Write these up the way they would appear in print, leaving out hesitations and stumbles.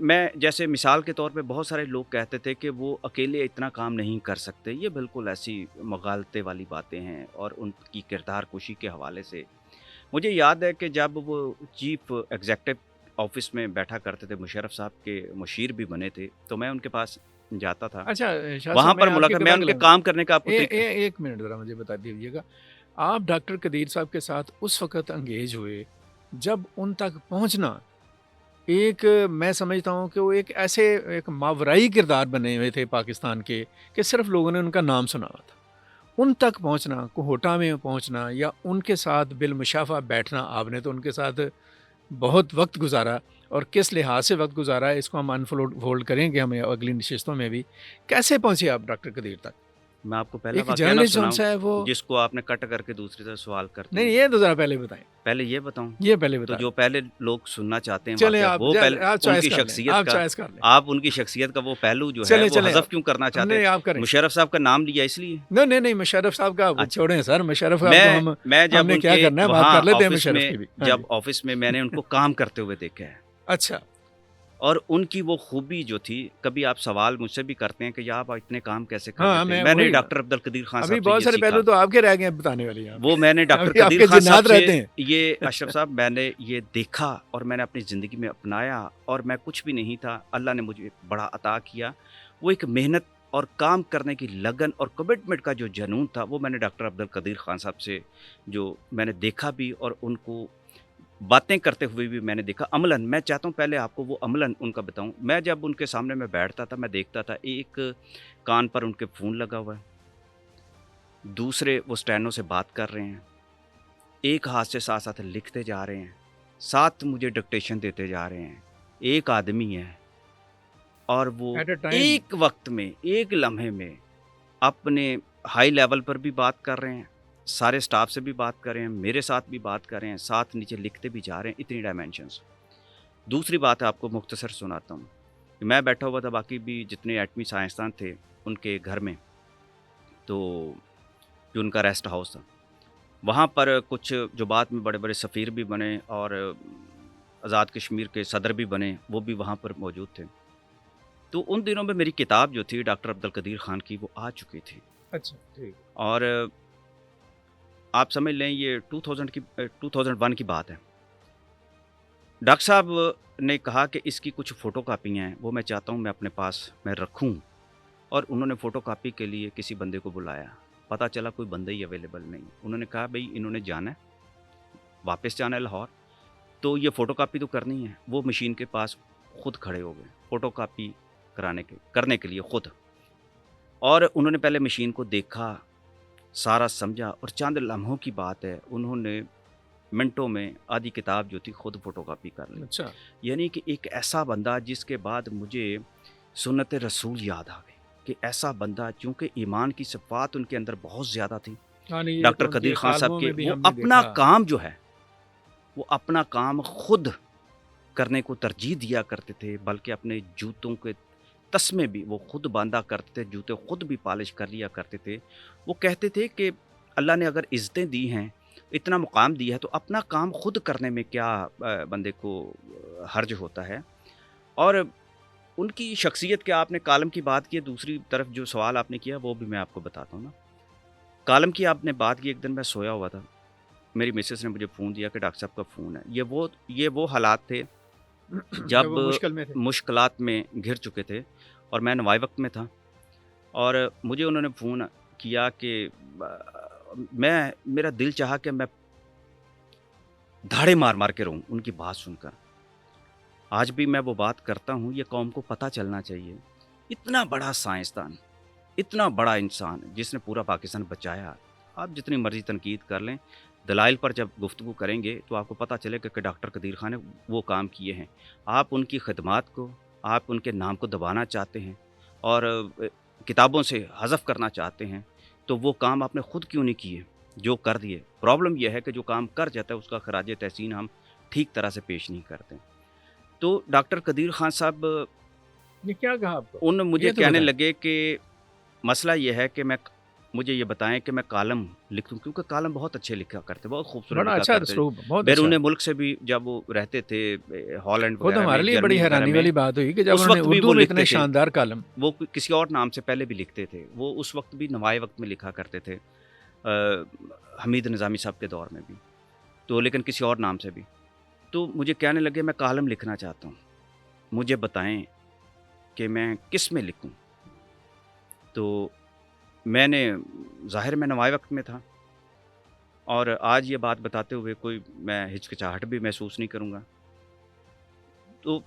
میں جیسے مثال کے طور پہ بہت سارے لوگ کہتے تھے کہ وہ اکیلے اتنا کام نہیں کر سکتے، یہ بالکل ایسی مغالطے والی باتیں ہیں، اور ان کی کردار کشی کے حوالے سے مجھے یاد ہے کہ جب وہ چیف ایگزیکٹو آفس میں بیٹھا کرتے تھے، مشرف صاحب کے مشیر بھی بنے تھے، تو میں ان کے پاس جاتا تھا، اچھا شاہ وہاں صاحب پر میں آپ کی ملاقات، میں قطع ان کے کلام کام کرنے کا آپ کو طریقہ ایک منٹ ذرا مجھے بتا دیجیے گا، آپ ڈاکٹر قدیر صاحب کے ساتھ اس وقت انگیج ہوئے جب ان تک پہنچنا ایک، میں سمجھتا ہوں کہ وہ ایک ایسے ایک ماورائی کردار بنے ہوئے تھے پاکستان کے کہ صرف لوگوں نے ان کا نام سنا ہوا تھا، ان تک پہنچنا، کوہوٹا میں پہنچنا یا ان کے ساتھ بالمشافہ بیٹھنا، آپ نے تو ان کے ساتھ بہت وقت گزارا، اور کس لحاظ سے وقت گزارا ہے اس کو ہم فولڈ کریں گے ہمیں اگلی نشستوں میں بھی۔ کیسے پہنچے آپ ڈاکٹر قدیر تک؟ میں آپ کو پہلا ایک واقعہ نہ جرنلسٹ جو ہم سناؤں سے ہے وہ، جس کو آپ نے کٹ کر کے دوسری طرف سوال کر نہیں دیا؟ یہ تو ذرا پہلے بتائیں، پہلے یہ بتاؤں؟ یہ پہلے تو بتا جو دیں، پہلے لوگ سننا چاہتے ہیں چلیں واقعہ، آپ وہ پہلے آپ ان چوائس کی کر لیں، شخصیت آپ کا، چوائس کر لیں، آپ ان کی شخصیت کا وہ پہلو جو ہے چلیں وہ چلیں حذف آپ، کیوں کرنا چاہتے نہیں آپ ہیں؟ کریں، مشرف صاحب کا نام لیا اس لیے؟ نہیں مشرف صاحب کا وہ اچھا، چھوڑیں سر، مشرف صاحب کو میں ہم جب نے ان کیا کے کرنا ہے، بات وہاں کر لیتے ہیں آفس مشرف میں کی بھی، ہاں جب جی، آفس میں میں نے ان کو کام کرتے ہوئے دیکھا ہے، اچھا اور ان کی وہ خوبی جو تھی، کبھی آپ سوال مجھ سے بھی کرتے ہیں کہ یا آپ اتنے کام کیسے کر ہاں لیتے ہیں، میں میں نے وہی، ڈاکٹر عبدالقدیر خان ابھی صاحب سے بہت یہ سارے سیکھا، پہلو تو آپ کے رہ گئے ہیں بتانے والے یہاں وہ میں نے پہ، ڈاکٹر ابھی آپ قدیر کے خان صاحب جنات سے رہتے ہیں، یہ اشرف صاحب میں نے یہ دیکھا، اور میں نے اپنی زندگی میں اپنایا، اور میں کچھ بھی نہیں تھا، اللہ نے مجھے بڑا عطا کیا، وہ ایک محنت اور کام کرنے کی لگن اور کمٹمنٹ کا جو جنون تھا، وہ میں نے ڈاکٹر عبدالقدیر خان صاحب سے جو میں نے دیکھا بھی، اور ان کو باتیں کرتے ہوئے بھی میں نے دیکھا عملاً۔ میں چاہتا ہوں پہلے آپ کو وہ عملاً ان کا بتاؤں۔ میں جب ان کے سامنے میں بیٹھتا تھا، میں دیکھتا تھا ایک کان پر ان کے فون لگا ہوا ہے، دوسرے وہ اسٹینوں سے بات کر رہے ہیں، ایک ہاتھ سے ساتھ ساتھ لکھتے جا رہے ہیں، ساتھ مجھے ڈکٹیشن دیتے جا رہے ہیں، ایک آدمی ہے، اور وہ ایٹ اے ٹائم، ایک وقت میں، ایک لمحے میں اپنے ہائی لیول پر بھی بات کر رہے ہیں، سارے سٹاف سے بھی بات کر رہے ہیں، میرے ساتھ بھی بات کر رہے ہیں، ساتھ نیچے لکھتے بھی جا رہے ہیں، اتنی ڈائمینشنز۔ دوسری بات آپ کو مختصر سناتا ہوں کہ میں بیٹھا ہوا تھا، باقی بھی جتنے ایٹمی سائنسدان تھے ان کے گھر میں، تو جو ان کا ریسٹ ہاؤس تھا، وہاں پر کچھ جو بعد میں بڑے بڑے سفیر بھی بنے اور آزاد کشمیر کے صدر بھی بنے، وہ بھی وہاں پر موجود تھے۔ تو ان دنوں میں میری کتاب جو تھی ڈاکٹر عبدالقدیر خان کی، وہ آ چکی تھی، اچھا ٹھیک، اور آپ سمجھ لیں یہ 2001 کی بات ہے۔ ڈاکٹر صاحب نے کہا کہ اس کی کچھ فوٹو کاپیاں ہیں، وہ میں چاہتا ہوں میں اپنے پاس میں رکھوں، اور انہوں نے فوٹو کاپی کے لیے کسی بندے کو بلایا، پتہ چلا کوئی بندہ ہی اویلیبل نہیں، انہوں نے کہا بھئی انہوں نے جانا ہے، واپس جانا ہے لاہور، تو یہ فوٹو کاپی تو کرنی ہے۔ وہ مشین کے پاس خود کھڑے ہو گئے فوٹو کاپی کرنے کے لیے خود، اور انہوں نے پہلے مشین کو دیکھا، سارا سمجھا، اور چند لمحوں کی بات ہے انہوں نے منٹوں میں آدھی کتاب جو تھی خود فوٹو کاپی کر لی۔ اچھا، یعنی کہ ایک ایسا بندہ جس کے بعد مجھے سنت رسول یاد آ گئی، کہ ایسا بندہ چونکہ ایمان کی صفات ان کے اندر بہت زیادہ تھی۔ ہاں نہیں یہ تو ڈاکٹر ان قدیر کے خان صاحب کالموں کے میں بھی وہ ہم نے اپنا دیکھا، کام جو ہے، وہ اپنا کام خود کرنے کو ترجیح دیا کرتے تھے، بلکہ اپنے جوتوں کے تسمے بھی وہ خود باندھا کرتے تھے، جوتے خود بھی پالش کر لیا کرتے تھے۔ وہ کہتے تھے کہ اللہ نے اگر عزتیں دی ہیں، اتنا مقام دیا ہے، تو اپنا کام خود کرنے میں کیا بندے کو حرج ہوتا ہے۔ اور ان کی شخصیت کے آپ نے کالم کی بات کی ہے، دوسری طرف جو سوال آپ نے کیا وہ بھی میں آپ کو بتاتا ہوں نا۔ کالم کی آپ نے بات کی، ایک دن میں سویا ہوا تھا، میری مسز نے مجھے فون دیا کہ ڈاکٹر صاحب کا فون ہے۔ یہ وہ حالات تھے جب جب وہ مشکل میں تھے، مشکلات میں گھر چکے تھے، اور میں نوائی وقت میں تھا، اور مجھے انہوں نے فون کیا کہ میرا دل چاہا کہ میں دھاڑے مار مار کے رہوں ان کی بات سن کر۔ آج بھی میں وہ بات کرتا ہوں، یہ قوم کو پتہ چلنا چاہیے، اتنا بڑا سائنسدان، اتنا بڑا انسان جس نے پورا پاکستان بچایا۔ آپ جتنی مرضی تنقید کر لیں، دلائل پر جب گفتگو کریں گے تو آپ کو پتہ چلے گا کہ ڈاکٹر قدیر خان نے وہ کام کیے ہیں۔ آپ ان کی خدمات کو، آپ ان کے نام کو دبانا چاہتے ہیں اور کتابوں سے حذف کرنا چاہتے ہیں، تو وہ کام آپ نے خود کیوں نہیں کیے جو کر دیے؟ پرابلم یہ ہے کہ جو کام کر جاتا ہے اس کا خراج تحسین ہم ٹھیک طرح سے پیش نہیں کرتے۔ تو ڈاکٹر قدیر خان صاحب یہ کیا کہا آپ کو، مجھے یہ تو کہنے بتائیں، لگے کہ مسئلہ یہ ہے کہ مجھے یہ بتائیں کہ میں کالم لکھ دوں، کیونکہ کالم بہت اچھے لکھا کرتے، بہت خوبصورت بڑا لکھا اچھا کرتے، اسلوب، بہت بیرون اچھا. ملک سے بھی جب وہ رہتے تھے ہالینڈ خود وغیرہ میں، ہمارے لیے جرمنی بڑی وغیرہ حیرانی میں، والی بات ہوئی کہ جب اس انہوں نے وقت بھی اردو وہ میں لکھتے اتنے تھے، شاندار کالم. وہ کسی اور نام سے پہلے بھی لکھتے تھے، وہ اس وقت بھی نوائے وقت میں لکھا کرتے تھے، حمید نظامی صاحب کے دور میں بھی، تو لیکن کسی اور نام سے بھی. تو مجھے کہنے لگے میں کالم لکھنا چاہتا ہوں، مجھے بتائیں کہ میں کس میں لکھوں. تو میں نے ظاہر میں نوائے وقت میں تھا، اور آج یہ بات بتاتے ہوئے کوئی میں ہچکچاہٹ بھی محسوس نہیں کروں گا. تو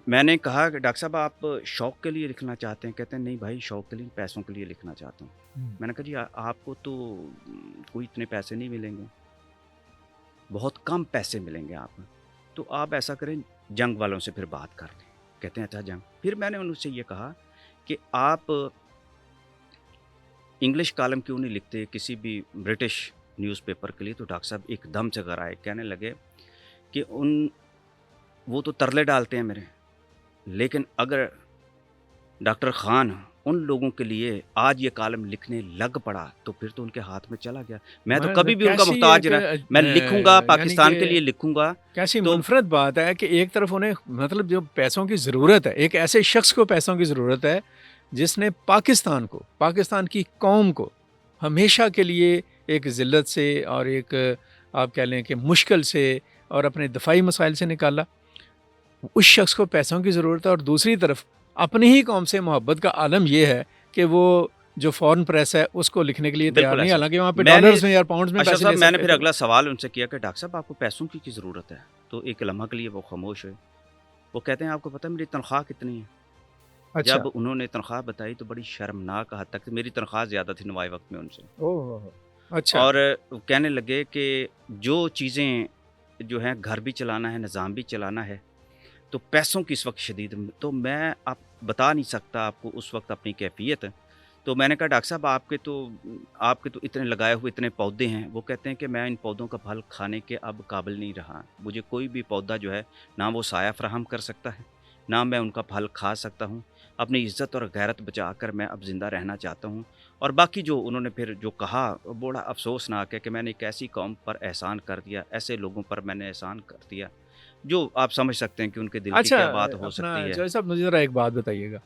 میں نے کہا کہ ڈاکٹر صاحب آپ شوق کے لیے لکھنا چاہتے ہیں؟ کہتے ہیں نہیں بھائی، شوق کے لیے، پیسوں کے لیے لکھنا چاہتا ہوں. میں نے کہا جی آپ کو تو کوئی اتنے پیسے نہیں ملیں گے، بہت کم پیسے ملیں گے آپ، تو آپ ایسا کریں جنگ والوں سے پھر بات کر لیں. کہتے ہیں اچھا جنگ. پھر میں نے ان سے یہ کہا کہ آپ انگلش کالم کیوں نہیں لکھتے کسی بھی برٹش نیوز پیپر کے لیے؟ تو ڈاکٹر صاحب ایک دم سے گھر آئے، کہنے لگے کہ وہ تو ترلے ڈالتے ہیں میرے، لیکن اگر ڈاکٹر خان ان لوگوں کے لیے آج یہ کالم لکھنے لگ پڑا تو پھر تو ان کے ہاتھ میں چلا گیا. میں تو کبھی بھی ان کا کیسی محتاج ایک رہا، میں لکھوں گا یعنی پاکستان کہ کے لیے لکھوں گا. کیسی تو منفرد بات ہے کہ ایک طرف انہیں مطلب جو پیسوں کی ضرورت ہے، ایک ایسے شخص کو پیسوں کی ضرورت ہے جس نے پاکستان کو، پاکستان کی قوم کو ہمیشہ کے لیے ایک ذلت سے اور ایک آپ کہہ لیں کہ مشکل سے اور اپنے دفاعی مسائل سے نکالا. اس شخص کو پیسوں کی ضرورت ہے، اور دوسری طرف اپنی ہی قوم سے محبت کا عالم یہ ہے کہ وہ جو فورن پریس ہے اس کو لکھنے کے لیے تیار بالکل نہیں، ایسا حالانکہ وہاں پہ میں نے ڈالرز میں یا پاؤنڈز میں اشرف پیسے صاحب، لے میں نے سکتے پھر تھے. اگلا سوال ان سے کیا کہ ڈاکٹر صاحب آپ کو پیسوں کی ضرورت ہے؟ تو ایک لمحہ کے لیے وہ خاموش ہوئے. وہ کہتے ہیں آپ کو پتہ ہے میری تنخواہ کتنی ہے؟ اچھا. جب انہوں نے تنخواہ بتائی تو بڑی شرمناک حد تک میری تنخواہ زیادہ تھی نوائے وقت میں ان سے. اچھا. اور کہنے لگے کہ جو چیزیں جو ہیں گھر بھی چلانا ہے، نظام بھی چلانا ہے، تو پیسوں کی اس وقت شدید. تو میں آپ بتا نہیں سکتا آپ کو اس وقت اپنی کیفیت. تو میں نے کہا ڈاکٹر صاحب آپ کے تو اتنے لگائے ہوئے اتنے پودے ہیں. وہ کہتے ہیں کہ میں ان پودوں کا پھل کھانے کے اب قابل نہیں رہا. مجھے کوئی بھی پودا جو ہے نہ وہ سایہ فراہم کر سکتا ہے، نہ میں ان کا پھل کھا سکتا ہوں. اپنی عزت اور غیرت بچا کر میں اب زندہ رہنا چاہتا ہوں. اور باقی جو انہوں نے پھر جو کہا وہ بڑا افسوسناک ہے کہ میں نے ایک ایسی قوم پر احسان کر دیا، ایسے لوگوں پر میں نے احسان کر دیا جو آپ سمجھ سکتے ہیں کہ ان کے دل کی اچھا کیا بات ہو اپنا سکتی ہے. جوئی صاحب مجھے ذرا ایک بات بتائیے گا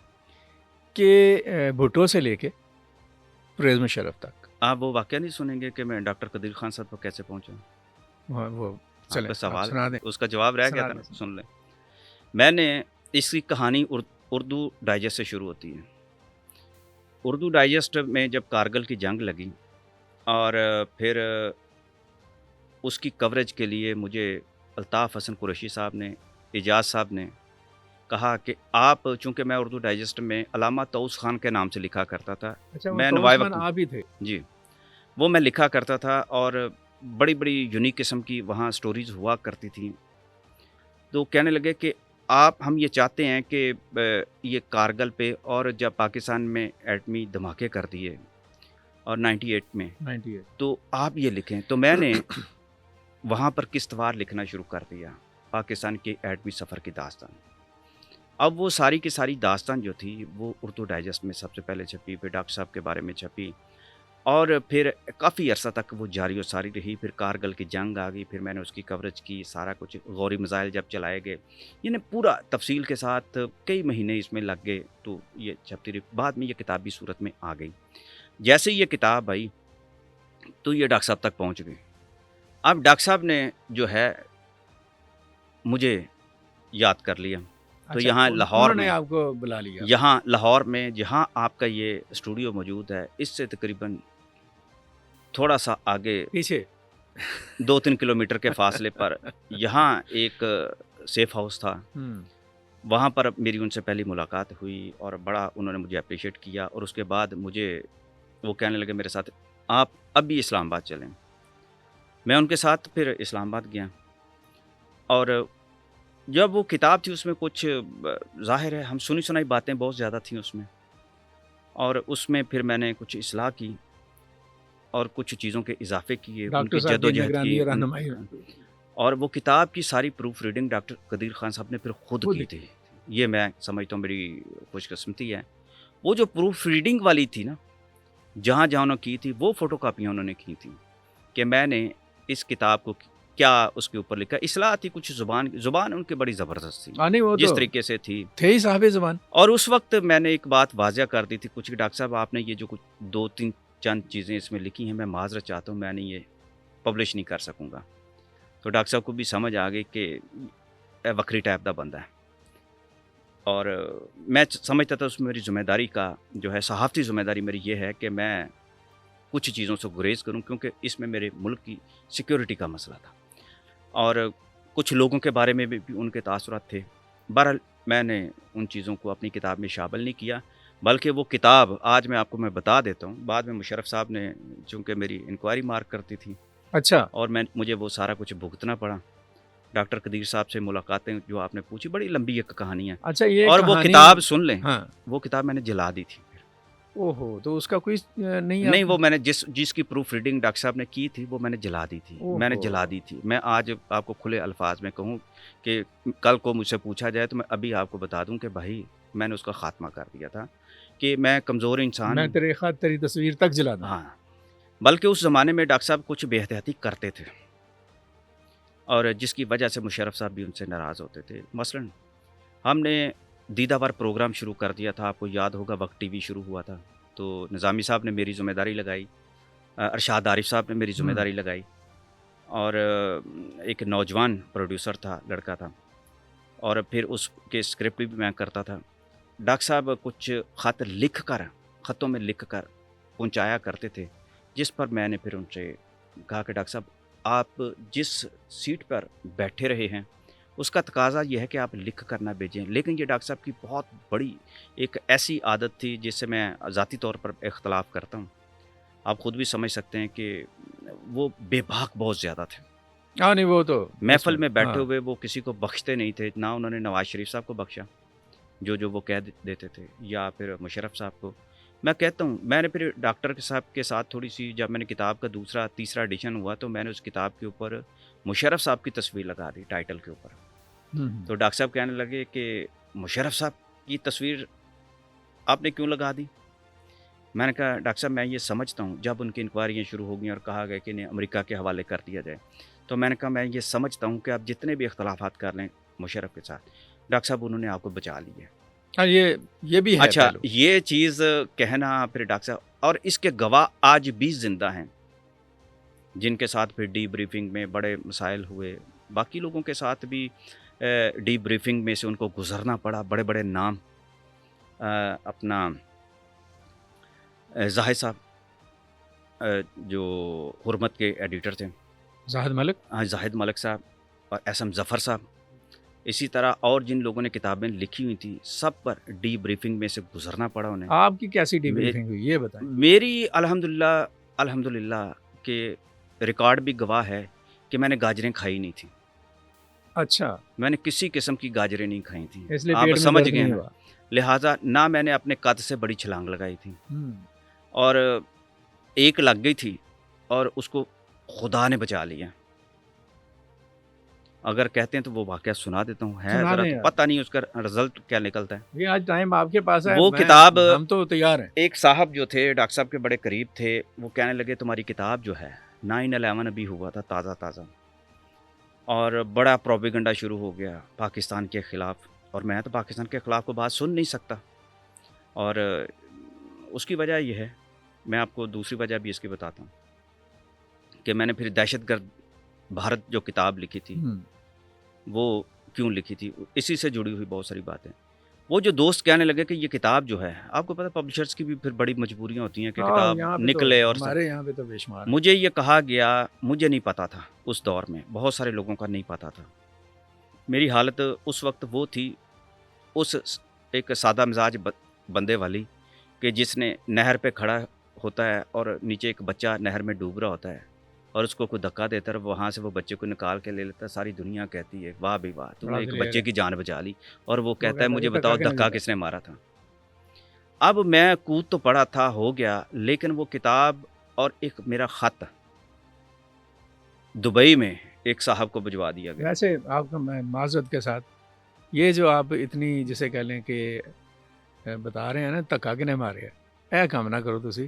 کہ بھٹو سے لے کے پرویز مشرف تک آپ وہ واقعہ نہیں سنیں گے کہ میں ڈاکٹر قدیر خان صاحب کو کیسے پہنچا؟ وہ آپ چلیں کا آپ سوال سنا دیں. اس کا جواب رہ گیا سنا تھا دیں. نا، سن لیں. میں نے اس کی کہانی اردو ڈائجسٹ سے شروع ہوتی ہے. اردو ڈائجسٹ میں جب کارگل کی جنگ لگی اور پھر اس کی کوریج کے لیے مجھے الطاف حسن قریشی صاحب نے، اعجاز صاحب نے کہا کہ آپ، چونکہ میں اردو ڈائجسٹ میں علامہ طوس خان کے نام سے لکھا کرتا تھا، اچھا وہ میں تو نوائے عثمان وقت آپ ہی تھے. جی وہ میں لکھا کرتا تھا، اور بڑی بڑی یونیک قسم کی وہاں سٹوریز ہوا کرتی تھیں. تو کہنے لگے کہ ہم یہ چاہتے ہیں کہ یہ کارگل پہ اور جب پاکستان میں ایٹمی دھماکے کر دیے اور 98 میں، 98. تو آپ یہ لکھیں. تو میں نے وہاں پر قسط وار لکھنا شروع کر دیا، پاکستان کے ایٹمی سفر کی داستان. اب وہ ساری کی ساری داستان جو تھی وہ اردو ڈائجسٹ میں سب سے پہلے چھپی، پھر ڈاکٹر صاحب کے بارے میں چھپی، اور پھر کافی عرصہ تک وہ جاری و ساری رہی. پھر کارگل کی جنگ آ گئی، پھر میں نے اس کی کوریج کی، سارا کچھ غوری میزائل جب چلائے گئے، یعنی پورا تفصیل کے ساتھ کئی مہینے اس میں لگ گئے. تو یہ چھپتی رہی. بعد میں یہ کتابی صورت میں آ گئی. جیسے یہ کتاب آئی تو یہ ڈاکٹر صاحب تک پہنچ گئی. اب ڈاکٹر صاحب نے جو ہے مجھے یاد کر لیا. تو اچھا یہاں لاہور انہوں نے میں، آپ کو بلا لیا. یہاں لاہور میں جہاں آپ کا یہ اسٹوڈیو موجود ہے، اس سے تقریباً تھوڑا سا آگے پیچھے 2-3 کلومیٹر کے فاصلے پر یہاں ایک سیف ہاؤس تھا. وہاں پر میری ان سے پہلی ملاقات ہوئی اور بڑا انہوں نے مجھے اپریشیٹ کیا. اور اس کے بعد مجھے وہ کہنے لگے میرے ساتھ آپ اب بھی اسلام آباد چلیں. میں ان کے ساتھ پھر اسلام آباد گیا. اور جب وہ کتاب تھی اس میں کچھ ظاہر ہے ہم سنی سنائی باتیں بہت زیادہ تھیں اس میں، اور اس میں پھر میں نے کچھ اصلاح کی اور کچھ چیزوں کے اضافے کیے، ان ڈاکٹر کی صاحب جد و کی جہد نگرانی کی. اور رہنمائی اور وہ کتاب کی ساری پروف ریڈنگ ڈاکٹر قدیر خان صاحب نے پھر خود کی تھی. یہ میں سمجھتا ہوں میری خوش قسمتی ہے. وہ جو پروف ریڈنگ والی تھی نا، جہاں جہاں انہوں نے کی تھی وہ فوٹو کاپیاں انہوں نے کی تھیں کہ میں نے اس کتاب کو کیا اس کے اوپر لکھا. اصلاح تھی کچھ زبان ان کی بڑی زبردست تھی نہیں وہ جس تو طریقے سے تھی. تھے ہی صاحب زبان. اور اس وقت میں نے ایک بات واضح کر دی تھی کچھ کہ ڈاکٹر صاحب آپ نے یہ جو کچھ 2-3 چند چیزیں اس میں لکھی ہیں میں معذرت چاہتا ہوں میں نے یہ پبلش نہیں کر سکوں گا. تو ڈاکٹر صاحب کو بھی سمجھ آ گئی کہ وکری ٹائپ دا بندہ ہے. اور میں سمجھتا تھا اس میں میری ذمہ داری کا جو ہے صحافتی ذمہ داری میری یہ ہے کہ میں کچھ چیزوں سے گریز کروں کیونکہ اس میں میرے ملک کی سیکیورٹی کا مسئلہ تھا اور کچھ لوگوں کے بارے میں بھی ان کے تاثرات تھے. بہرحال میں نے ان چیزوں کو اپنی کتاب میں شامل نہیں کیا بلکہ وہ کتاب آج میں آپ کو میں بتا دیتا ہوں. بعد میں مشرف صاحب نے چونکہ میری انکوائری مارک کرتی تھی اچھا اور مجھے وہ سارا کچھ بھگتنا پڑا. ڈاکٹر قدیر صاحب سے ملاقاتیں جو آپ نے پوچھی بڑی لمبی ایک کہانی ہے. اچھا یہ اور وہ کہانی- کتاب سن لیں ہاں وہ کتاب میں نے جلا دی تھی. اوہو تو اس کا کوئی نہیں نہیں وہ میں نے جس کی پروف ریڈنگ ڈاکٹر صاحب نے کی تھی وہ میں نے جلا دی تھی. میں نے جلا دی تھی. میں آج آپ کو کھلے الفاظ میں کہوں کہ کل کو مجھ سے پوچھا جائے تو میں ابھی آپ کو بتا دوں کہ بھائی میں نے اس کا خاتمہ کر دیا تھا کہ میں کمزور انسان میں تیرے خط تیری تصویر تک جلا دوں. ہاں بلکہ اس زمانے میں ڈاکٹر صاحب کچھ بے احتیاطی کرتے تھے اور جس کی وجہ سے مشرف صاحب بھی ان سے ناراض ہوتے تھے. مثلاً ہم نے دیدہ ور پروگرام شروع کر دیا تھا. آپ کو یاد ہوگا وقت ٹی وی شروع ہوا تھا تو نظامی صاحب نے میری ذمہ داری لگائی, ارشاد عارف صاحب نے میری ذمہ داری لگائی اور ایک نوجوان پروڈیوسر تھا لڑکا تھا اور پھر اس کے اسکرپٹ بھی میں کرتا تھا. ڈاکٹر صاحب کچھ خطوں میں لکھ کر پہنچایا کرتے تھے جس پر میں نے پھر ان سے کہا کہ ڈاکٹر صاحب آپ جس سیٹ پر بیٹھے رہے ہیں اس کا تقاضا یہ ہے کہ آپ لکھ کر نہ بھیجیں. لیکن یہ ڈاکٹر صاحب کی بہت بڑی ایک ایسی عادت تھی جس سے میں ذاتی طور پر اختلاف کرتا ہوں. آپ خود بھی سمجھ سکتے ہیں کہ وہ بے باک بہت زیادہ تھے. ہاں نہیں وہ تو محفل میں بیٹھے ہوئے وہ کسی کو بخشتے نہیں تھے. نہ انہوں نے نواز شریف صاحب کو بخشا جو وہ کہہ دیتے تھے یا پھر مشرف صاحب کو. میں کہتا ہوں میں نے پھر ڈاکٹر صاحب کے ساتھ تھوڑی سی جب میں نے کتاب کا تیسرا ایڈیشن ہوا تو میں نے اس کتاب کے اوپر مشرف صاحب کی تصویر لگا دی ٹائٹل کے اوپر. تو ڈاکٹر صاحب کہنے لگے کہ مشرف صاحب کی تصویر آپ نے کیوں لگا دی. میں نے کہا ڈاکٹر صاحب میں یہ سمجھتا ہوں جب ان کی انکوائریاں شروع ہو گئیں اور کہا گیا کہ انہیں امریکہ کے حوالے کر دیا جائے تو میں نے کہا میں یہ سمجھتا ہوں کہ آپ جتنے بھی اختلافات کر لیں مشرف کے ساتھ ڈاکٹر صاحب انہوں نے آپ کو بچا لیا. ہاں یہ بھی ہے. اچھا یہ چیز کہنا پھر ڈاکٹر صاحب اور اس کے گواہ آج بھی زندہ ہیں جن کے ساتھ پھر ڈی بریفنگ میں بڑے مسائل ہوئے. باقی لوگوں کے ساتھ بھی ڈی بریفنگ میں سے ان کو گزرنا پڑا. بڑے بڑے نام اپنا زاہد صاحب جو حرمت کے ایڈیٹر تھے زاہد ملک صاحب اور احسن ظفر صاحب, اسی طرح اور جن لوگوں نے کتابیں لکھی ہوئی تھیں سب پر ڈی بریفنگ میں سے گزرنا پڑا انہیں. آپ کی کیسی ڈی بریفنگ ہوئی یہ بتائیں. میری الحمدللہ کہ ریکارڈ بھی گواہ ہے کہ میں نے گاجریں کھائی نہیں تھیں. اچھا میں نے کسی قسم کی گاجریں نہیں کھائی تھیں. اس لیے آپ سمجھ گئے ہیں. لہٰذا نہ میں نے اپنے قد سے بڑی چھلانگ لگائی تھی اور ایک لگ گئی تھی اور اس کو خدا نے بچا لیا. اگر کہتے ہیں تو وہ واقعہ سنا دیتا ہوں. ہے ذرا پتہ نہیں اس کا رزلٹ کیا نکلتا ہے. یہ آج ٹائم آپ کے پاس ہے. وہ کتاب ہم تو تیار ہیں. ایک صاحب جو تھے ڈاکٹر صاحب کے بڑے قریب تھے وہ کہنے لگے تمہاری کتاب جو ہے 9/11 ابھی ہوا تھا تازہ اور بڑا پروپیگنڈا شروع ہو گیا پاکستان کے خلاف اور میں تو پاکستان کے خلاف کو بات سن نہیں سکتا. اور اس کی وجہ یہ ہے میں آپ کو دوسری وجہ بھی اس کی بتاتا ہوں کہ میں نے پھر دہشت گرد بھارت جو کتاب لکھی تھی وہ کیوں لکھی تھی. اسی سے جڑی ہوئی بہت ساری باتیں. وہ جو دوست کہنے لگے کہ یہ کتاب جو ہے آپ کو پتہ پبلشرز کی بھی پھر بڑی مجبوریاں ہوتی ہیں کہ کتاب نکلے اور ہمارے یہاں پہ تو بے شمار. مجھے یہ کہا گیا مجھے نہیں پتا تھا اس دور میں بہت سارے لوگوں کا نہیں پتا تھا. میری حالت اس وقت وہ تھی اس ایک سادہ مزاج بندے والی کہ جس نے نہر پہ کھڑا ہوتا ہے اور نیچے ایک بچہ نہر میں ڈوب رہا ہوتا ہے اور اس کو کوئی دھکا دیتا ہے وہاں سے وہ بچے کو نکال کے لے لیتا ہے. ساری دنیا کہتی ہے واہ بھائی واہ تم نے ایک بچے کی جان بچا لی اور وہ کہتا ہے مجھے بتاؤ دھکا کس نے مارا تھا. اب میں کود تو پڑا تھا ہو گیا لیکن وہ کتاب اور ایک میرا خط دبئی میں ایک صاحب کو بھجوا دیا گیا. ویسے آپ کا میں معذرت کے ساتھ یہ جو آپ اتنی جسے کہہ لیں کہ بتا رہے ہیں نا دھکا کنے مارے ਇਹ ਕੰਮ ਨਾ ਕਰੋ ਤੁਸੀਂ,